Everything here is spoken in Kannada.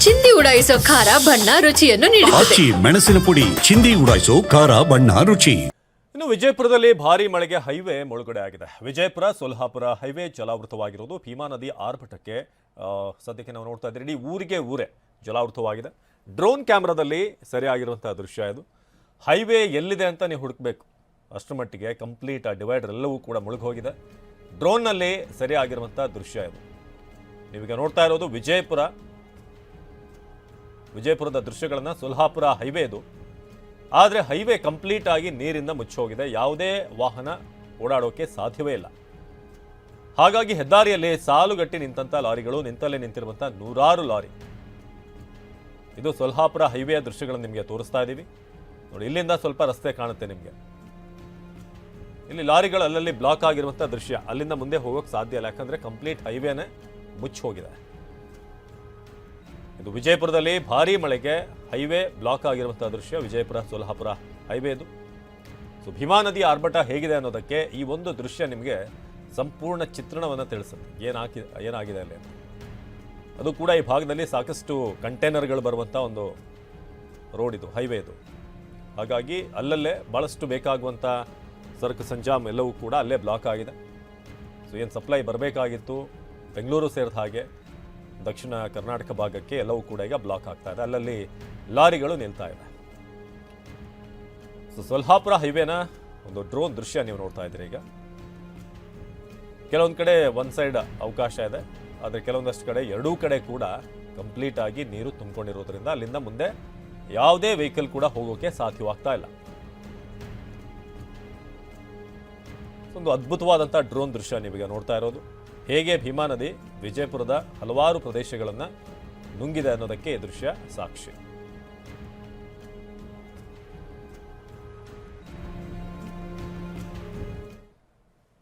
ಚಿಂದಿ ಉಡಾಯಿಸೋ ಖಾರ ಬಣ್ಣ ರುಚಿಯನ್ನು ನೀಡುತ್ತದೆ. ಮೆಣಸಿನ ಪುಡಿ ಚಿಂದಿ ಉಡಾಯಿಸೋ ಖಾರ ಬಣ್ಣ ರುಚಿ. ಇನ್ನು ವಿಜಯಪುರದಲ್ಲಿ ಭಾರೀ ಮಳೆಗೆ ಹೈವೇ ಮುಳುಗಡೆ ಆಗಿದೆ. ವಿಜಯಪುರ ಸೊಲ್ಹಾಪುರ ಹೈವೇ ಜಲಾವೃತವಾಗಿರುವುದು. ಭೀಮಾ ನದಿ ಆರ್ಭಟಕ್ಕೆ ಸದ್ಯಕ್ಕೆ ನಾವು ನೋಡ್ತಾ ಇದ್ದೀವಿ. ಇಡೀ ಊರೇ ಜಲಾವೃತವಾಗಿದೆ. ಡ್ರೋನ್ ಕ್ಯಾಮ್ರಾದಲ್ಲಿ ಸರಿಯಾಗಿರುವಂತಹ ದೃಶ್ಯ ಇದು. ಹೈವೇ ಎಲ್ಲಿದೆ ಅಂತ ನೀವು ಹುಡುಕಬೇಕು. ಅಷ್ಟರ ಮಟ್ಟಿಗೆ ಕಂಪ್ಲೀಟ್ ಆ ಡಿವೈಡರ್ ಎಲ್ಲವೂ ಕೂಡ ಮುಳುಗೋಗಿದೆ. ಡ್ರೋನ್ನಲ್ಲಿ ಸರಿಯಾಗಿರುವಂಥ ದೃಶ್ಯ ಇದು. ನೀವೀಗ ನೋಡ್ತಾ ಇರೋದು ವಿಜಯಪುರದ ದೃಶ್ಯಗಳನ್ನು. ಸೊಲ್ಹಾಪುರ ಹೈವೇ ಇದು. ಆದರೆ ಹೈವೇ ಕಂಪ್ಲೀಟ್ ಆಗಿ ನೀರಿಂದ ಮುಚ್ಚೋಗಿದೆ. ಯಾವುದೇ ವಾಹನ ಓಡಾಡೋಕೆ ಸಾಧ್ಯವೇ ಇಲ್ಲ. ಹಾಗಾಗಿ ಹೆದ್ದಾರಿಯಲ್ಲಿ ಸಾಲುಗಟ್ಟಿ ನಿಂತಹ ಲಾರಿಗಳು, ನಿಂತಲ್ಲೇ ನಿಂತಿರುವಂಥ ನೂರಾರು ಲಾರಿ. ಇದು ಸೊಲ್ಹಾಪುರ ಹೈವೇಯ ದೃಶ್ಯಗಳನ್ನು ನಿಮಗೆ ತೋರಿಸ್ತಾ ಇದ್ದೀವಿ ನೋಡಿ. ಇಲ್ಲಿಂದ ಸ್ವಲ್ಪ ರಸ್ತೆ ಕಾಣುತ್ತೆ ನಿಮಗೆ. ಇಲ್ಲಿ ಲಾರಿಗಳು ಅಲ್ಲಲ್ಲಿ ಬ್ಲಾಕ್ ಆಗಿರುವಂಥ ದೃಶ್ಯ. ಅಲ್ಲಿಂದ ಮುಂದೆ ಹೋಗೋಕೆ ಸಾಧ್ಯ ಇಲ್ಲ, ಯಾಕಂದರೆ ಕಂಪ್ಲೀಟ್ ಹೈವೇನೇ ಮುಚ್ಚಿ ಹೋಗಿದೆ. ಇದು ವಿಜಯಪುರದಲ್ಲಿ ಭಾರೀ ಮಳೆಗೆ ಹೈವೇ ಬ್ಲಾಕ್ ಆಗಿರುವಂಥ ದೃಶ್ಯ. ವಿಜಯಪುರ ಸೊಲ್ಹಾಪುರ ಹೈವೇ ಇದು. ಸೊ ಭೀಮಾ ನದಿ ಆರ್ಭಟ ಹೇಗಿದೆ ಅನ್ನೋದಕ್ಕೆ ಈ ಒಂದು ದೃಶ್ಯ ನಿಮಗೆ ಸಂಪೂರ್ಣ ಚಿತ್ರಣವನ್ನು ತಿಳಿಸುತ್ತೆ. ಏನಾಗಿದೆ ಅಲ್ಲಿ ಅಂತ. ಅದು ಕೂಡ ಈ ಭಾಗದಲ್ಲಿ ಸಾಕಷ್ಟು ಕಂಟೈನರ್ಗಳು ಬರುವಂಥ ಒಂದು ರೋಡ್ ಇದು, ಹೈವೇ ಇದು. ಹಾಗಾಗಿ ಅಲ್ಲಲ್ಲೇ ಭಾಳಷ್ಟು ಬೇಕಾಗುವಂಥ ಸರಕು ಸಂಜಾಮ್ ಎಲ್ಲವೂ ಕೂಡ ಅಲ್ಲೇ ಬ್ಲಾಕ್ ಆಗಿದೆ. ಸೊ ಏನು ಸಪ್ಲೈ ಬರಬೇಕಾಗಿತ್ತು ಬೆಂಗಳೂರು ಸೇರಿದ ಹಾಗೆ ದಕ್ಷಿಣ ಕರ್ನಾಟಕ ಭಾಗಕ್ಕೆ ಎಲ್ಲವೂ ಕೂಡ ಈಗ ಬ್ಲಾಕ್ ಆಗ್ತಾ ಇದೆ. ಅಲ್ಲಲ್ಲಿ ಲಾರಿಗಳು ನಿಲ್ತಾ ಇದೆ. ಸೊ ಸೊಲ್ಹಾಪುರ ಹೈವೇನ ಒಂದು ಡ್ರೋನ್ ದೃಶ್ಯ ನೀವು ನೋಡ್ತಾ ಇದ್ದೀರಿ. ಈಗ ಕೆಲವೊಂದು ಕಡೆ ಒಂದು ಸೈಡ್ ಅವಕಾಶ ಇದೆ, ಆದರೆ ಕೆಲವೊಂದಷ್ಟು ಕಡೆ ಎರಡೂ ಕಡೆ ಕೂಡ ಕಂಪ್ಲೀಟ್ ಆಗಿ ನೀರು ತುಂಬಿಕೊಂಡಿರೋದ್ರಿಂದ ಅಲ್ಲಿಂದ ಮುಂದೆ ಯಾವುದೇ ವೆಹಿಕಲ್ ಕೂಡ ಹೋಗೋಕೆ ಸಾಧ್ಯವಾಗ್ತಾ ಇಲ್ಲ. ಒಂದು ಅದ್ಭುತವಾದಂಥ ಡ್ರೋನ್ ದೃಶ್ಯ ನೀವೀಗ ನೋಡ್ತಾ ಇರೋದು. ಹೇಗೆ ಭೀಮಾ ನದಿ ವಿಜಯಪುರದ ಹಲವಾರು ಪ್ರದೇಶಗಳನ್ನು ನುಂಗಿದೆ ಅನ್ನೋದಕ್ಕೆ ಈ ದೃಶ್ಯ ಸಾಕ್ಷಿ.